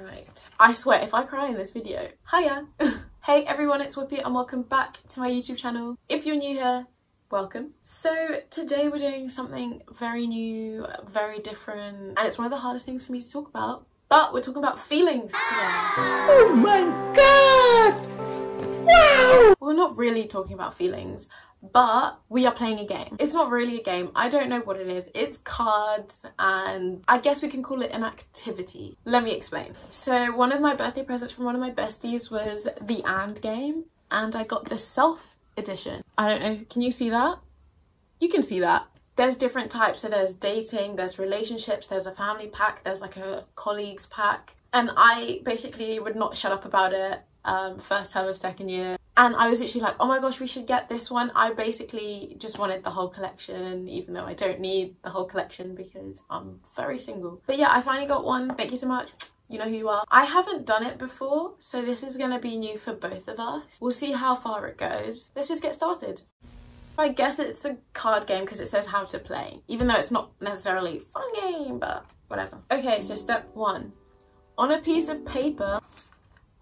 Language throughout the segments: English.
Right. I swear, if I cry in this video, hiya! Hey everyone, it's Whoopi and welcome back to my YouTube channel. If you're new here, welcome. So today we're doing something very new, very different, and it's one of the hardest things for me to talk about, but we're talking about feelings today. Oh my god! Wow! We're not really talking about feelings, but we are playing a game. It's not really a game. I don't know what it is. It's cards and I guess we can call it an activity. Let me explain. So one of my birthday presents from one of my besties was the And game, and I got the Self edition. I don't know, can you see that? You can see that. There's different types. So there's dating, there's relationships, there's a family pack, there's like a colleagues pack. And I basically would not shut up about it first term of second year. And I was literally like, oh my gosh, we should get this one. I basically just wanted the whole collection, even though I don't need the whole collection because I'm very single. But yeah, I finally got one. Thank you so much. You know who you are. I haven't done it before, so this is gonna be new for both of us. We'll see how far it goes. Let's just get started. I guess it's a card game because it says how to play, even though it's not necessarily a fun game, but whatever. Okay, so step one. On a piece of paper,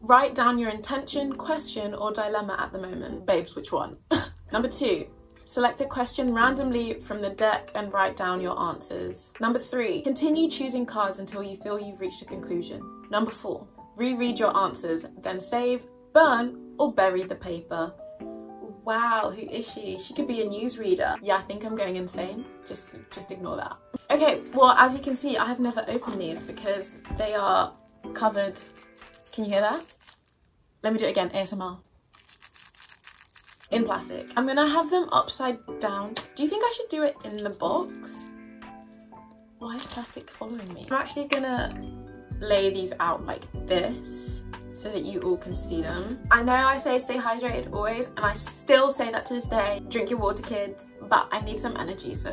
write down your intention, question, or dilemma at the moment. Babes, which one? Number two, select a question randomly from the deck and write down your answers. Number three, continue choosing cards until you feel you've reached a conclusion. Number four, reread your answers, then save, burn, or bury the paper. Wow, who is she? She could be a newsreader. Yeah, I think I'm going insane. Just ignore that. Okay, well, as you can see, I have never opened these because they are covered. Can you hear that? Let me do it again, ASMR. In plastic. I'm gonna have them upside down. Do you think I should do it in the box? Why is plastic following me? I'm actually gonna lay these out like this so that you all can see them. I know I say stay hydrated always, and I still say that to this day. Drink your water, kids, but I need some energy, so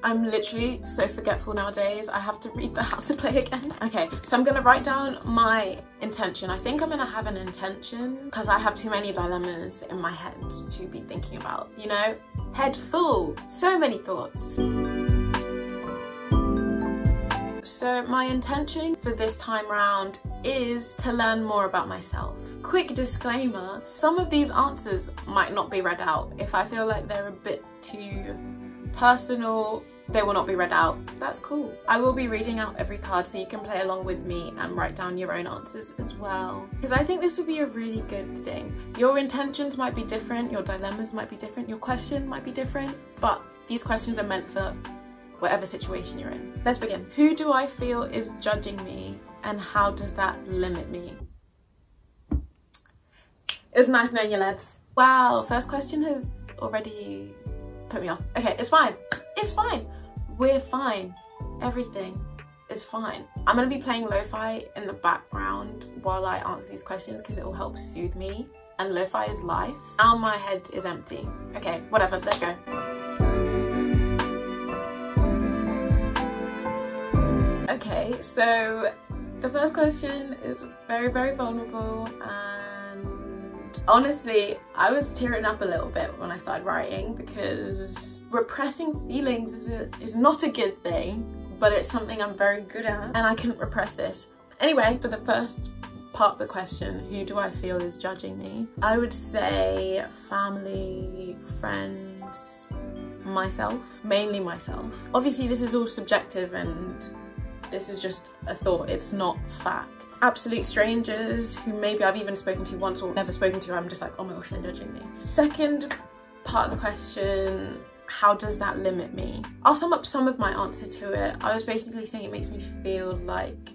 I'm literally so forgetful nowadays. I have to read the how to play again. Okay, so I'm gonna write down my intention. I think I'm gonna have an intention because I have too many dilemmas in my head to be thinking about, you know? Head full, so many thoughts. So my intention for this time round is to learn more about myself. Quick disclaimer, some of these answers might not be read out. If I feel like they're a bit too personal, they will not be read out. That's cool. I will be reading out every card so you can play along with me and write down your own answers as well. Because I think this would be a really good thing. Your intentions might be different, your dilemmas might be different, your question might be different, but these questions are meant for whatever situation you're in. Let's begin. Who do I feel is judging me and how does that limit me? It was nice knowing you, lads. Wow, first question has already put me off. Okay, it's fine. It's fine. We're fine. Everything is fine. I'm gonna be playing lo-fi in the background while I answer these questions because it will help soothe me. And lo-fi is life. Now my head is empty. Okay, whatever, let's go. Okay, so the first question is very, very vulnerable, and honestly, I was tearing up a little bit when I started writing because repressing feelings is not a good thing, but it's something I'm very good at and I couldn't repress it. Anyway, for the first part of the question, who do I feel is judging me? I would say family, friends, myself, mainly myself. Obviously, this is all subjective and this is just a thought, it's not fact. Absolute strangers who maybe I've even spoken to once or never spoken to, I'm just like, oh my gosh, they're judging me. Second part of the question, how does that limit me? I'll sum up some of my answer to it. I was basically saying it makes me feel like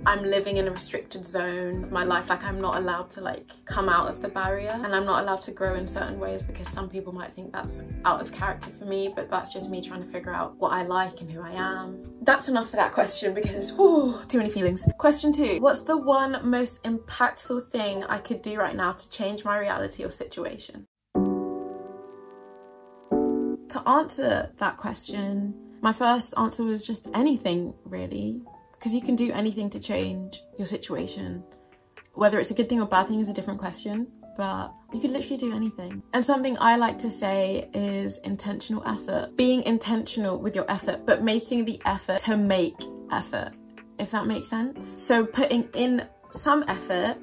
I'm living in a restricted zone of my life, like I'm not allowed to like come out of the barrier and I'm not allowed to grow in certain ways because some people might think that's out of character for me, but that's just me trying to figure out what I like and who I am. That's enough for that question because whew, too many feelings. Question two, what's the one most impactful thing I could do right now to change my reality or situation? To answer that question, my first answer was just anything really. Because you can do anything to change your situation. Whether it's a good thing or bad thing is a different question, but you could literally do anything. And something I like to say is intentional effort. Being intentional with your effort, but making the effort to make effort. if that makes sense. So putting in some effort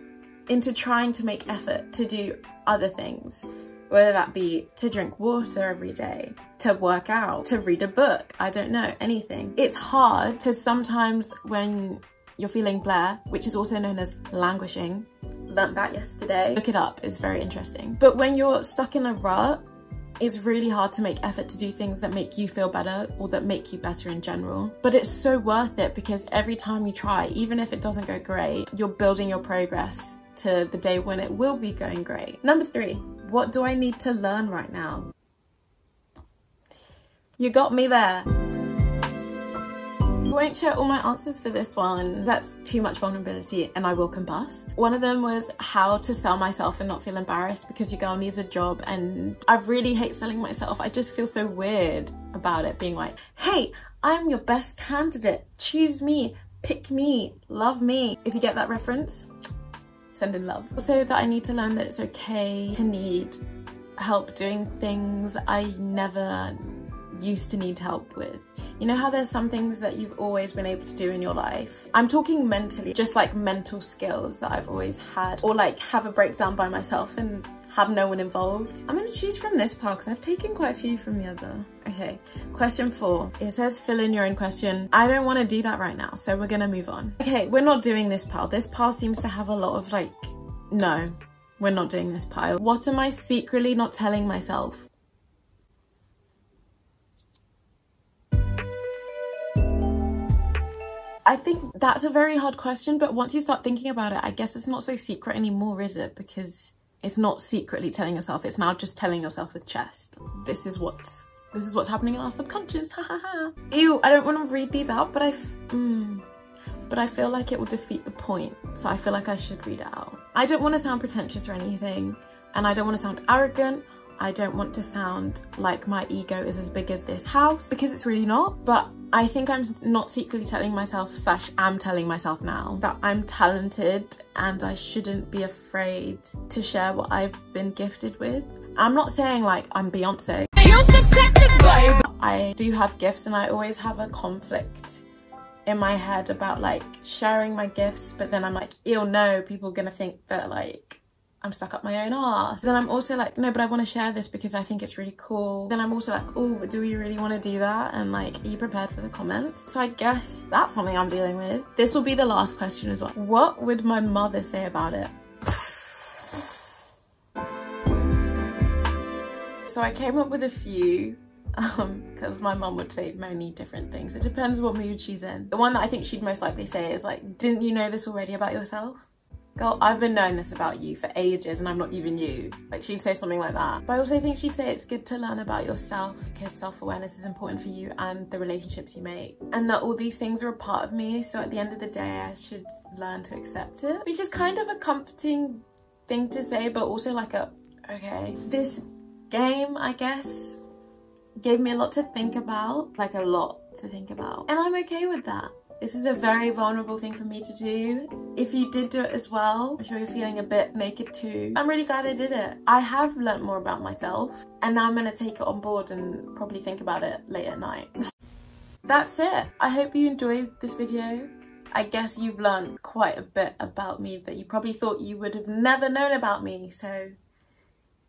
into trying to make effort to do other things, whether that be to drink water every day, to work out, to read a book, I don't know, anything. It's hard because sometimes when you're feeling bleh, which is also known as languishing, learnt that yesterday, look it up, it's very interesting. But when you're stuck in a rut, it's really hard to make effort to do things that make you feel better or that make you better in general. But it's so worth it because every time you try, even if it doesn't go great, you're building your progress to the day when it will be going great. Number 3, what do I need to learn right now? You got me there. I won't share all my answers for this one. That's too much vulnerability and I will combust. One of them was how to sell myself and not feel embarrassed because your girl needs a job, and I really hate selling myself. I just feel so weird about it, being like, hey, I'm your best candidate. Choose me, pick me, love me. If you get that reference, send in love. Also that I need to learn that it's okay to need help doing things I never used to need help with. You know how there's some things that you've always been able to do in your life? I'm talking mentally, just like mental skills that I've always had, or like have a breakdown by myself and have no one involved. I'm gonna choose from this pile because I've taken quite a few from the other. Okay, question 4. It says fill in your own question. I don't want to do that right now, so we're gonna move on. Okay, we're not doing this pile. This pile seems to have a lot of like, no, we're not doing this pile. What am I secretly not telling myself? I think that's a very hard question, but once you start thinking about it, I guess it's not so secret anymore, is it? Because it's not secretly telling yourself, it's now just telling yourself with chest. This is what's happening in our subconscious, ha ha ha. Ew, I don't want to read these out, but I feel like it will defeat the point, so I feel like I should read it out. I don't want to sound pretentious or anything, and I don't want to sound arrogant. I don't want to sound like my ego is as big as this house, because it's really not. But I think I'm not secretly telling myself, / am telling myself now, that I'm talented and I shouldn't be afraid to share what I've been gifted with. I'm not saying like I'm Beyonce. I do have gifts and I always have a conflict in my head about like sharing my gifts, but then I'm like, ew, no, people are gonna think that like I'm stuck up my own arse. Then I'm also like, no, but I want to share this because I think it's really cool. Then I'm also like, oh, but do we really want to do that? And like, are you prepared for the comments? So I guess that's something I'm dealing with. This will be the last question as well. What would my mother say about it? So I came up with a few because my mum would say many different things. It depends what mood she's in. The one that I think she'd most likely say is like, didn't you know this already about yourself? Girl, I've been knowing this about you for ages and I'm not even you. Like, she'd say something like that. But I also think she'd say it's good to learn about yourself because self-awareness is important for you and the relationships you make. And that all these things are a part of me, so at the end of the day, I should learn to accept it. Which is kind of a comforting thing to say, but also like a, okay. This game, I guess, gave me a lot to think about. Like, a lot to think about. And I'm okay with that. This is a very vulnerable thing for me to do. If you did do it as well, I'm sure you're feeling a bit naked too. I'm really glad I did it. I have learnt more about myself and now I'm gonna take it on board and probably think about it late at night. That's it. I hope you enjoyed this video. I guess you've learnt quite a bit about me that you probably thought you would have never known about me, so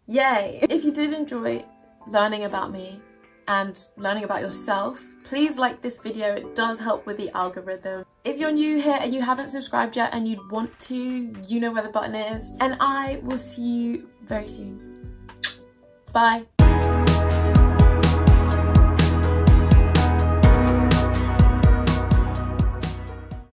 yay. If you did enjoy learning about me and learning about yourself, please like this video. It does help with the algorithm. If you're new here and you haven't subscribed yet and you'd want to, you know where the button is. And I will see you very soon. Bye.